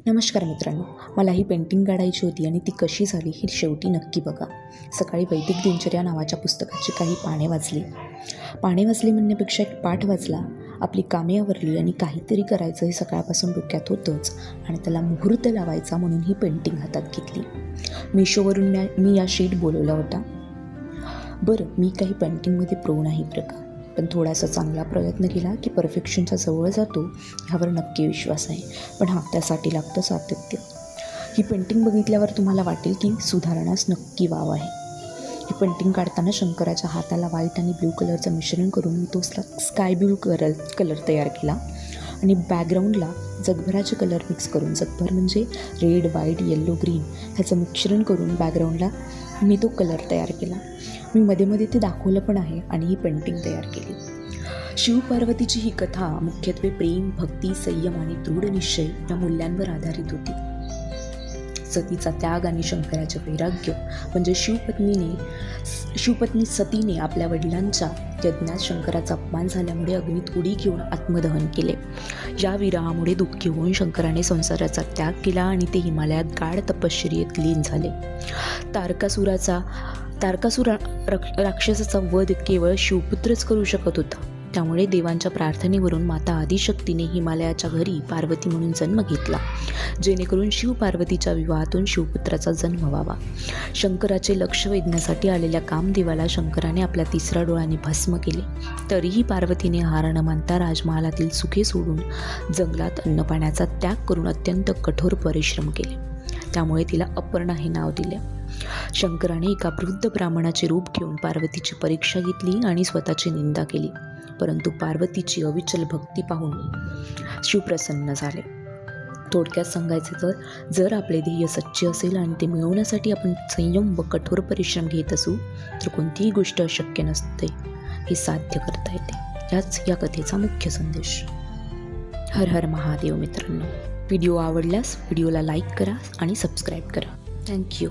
नमस्कार मित्रांनो, मला ही पेंटिंग काढायची होती आणि ती कशी झाली हे शेवटी नक्की बघा. सकाळी वैदिक दिनचर्या नावाच्या पुस्तकाची काही पाने वाचली म्हणण्यापेक्षा एक पाठ वाचला. आपली कामे आवरली आणि काहीतरी करायचं हे सकाळपासून डोक्यात होतंच आणि त्याला मुहूर्त लावायचा म्हणून ही पेंटिंग हातात घेतली. मिशोवरून मी या शीट बोलवला होता. बरं, मी काही पेंटिंगमध्ये प्रो नाही बरं का, पण थोडासा चांगला प्रयत्न केला की परफेक्शनच्या जवळ जातो ह्यावर नक्की विश्वास आहे. पण त्यासाठी लागतं सातत्य. ही पेंटिंग बघितल्यावर तुम्हाला वाटेल की सुधारण्यास नक्की वाव आहे. ही पेंटिंग काढताना शंकराच्या हाताला व्हाईट आणि ब्ल्यू कलरचं मिश्रण करून मी तो स्काय ब्ल्यू कलर तयार केला आणि बॅकग्राऊंडला जगभराचे कलर मिक्स करून, जगभर म्हणजे रेड, व्हाईट, येल्लो, ग्रीन ह्याचं मिश्रण करून बॅकग्राऊंडला मी तो कलर तयार केला. मी मध्ये ते दाखवलं पण आहे आणि ही पेंटिंग तयार केली. शिवपार्वतीची ही कथा मुख्यत्वे प्रेम, भक्ती, संयम आणि दृढ निश्चय या मूल्यांवर आधारित होती. सतीचा त्याग आणि शंकराचे वैराग्य म्हणजे शिवपत्नी सतीने आपल्या वडिलांच्या यज्ञात शंकराचा अपमान झाल्यामुळे अग्नीत उडी घेऊन आत्मदहन केले. या विरहामुळे दुःखी होऊन शंकराने संसाराचा त्याग केला आणि ते हिमालयात गाढ तपश्चर्येत लीन झाले. तारकासुर राक्षसाचा वध केवळ शिवपुत्रच करू शकत होता. त्यामुळे देवांच्या प्रार्थनेवरून माता आदिशक्तीने हिमालयाच्या घरी पार्वती म्हणून जन्म घेतला, जेणेकरून शिवपार्वतीच्या विवाहातून शिवपुत्राचा जन्म व्हावा. शंकराचे लक्ष वेधण्यासाठी आलेल्या कामदेवाला शंकराने आपल्या तिसऱ्या डोळ्याने भस्म केले. तरीही पार्वतीने हार न मानता राजमहालातील सुखे सोडून जंगलात अन्नपाण्याचा त्याग करून अत्यंत कठोर परिश्रम केले. त्यामुळे तिला अपर्णा हे नाव दिले. शंकराने एका वृद्ध ब्राह्मणाचे रूप घेऊन पार्वतीची परीक्षा घेतली आणि स्वतःची निंदा केली. परंतु पार्वतीची अविचल भक्ती पाहून शिव प्रसन्न झाले. थोडक्यात सांगायचे तर, जर आपले ध्येय सच्चे असेल आणि ते मिळवण्यासाठी आपण संयम व कठोर परिश्रम घेत असू तर कोणतीही गोष्ट अशक्य नसते, हे साध्य करता येते. याच या कथेचा मुख्य संदेश. हर हर महादेव. मित्रांनो, व्हिडिओ आवडल्यास व्हिडिओला लाईक करा आणि सबस्क्राईब करा. थँक्यू.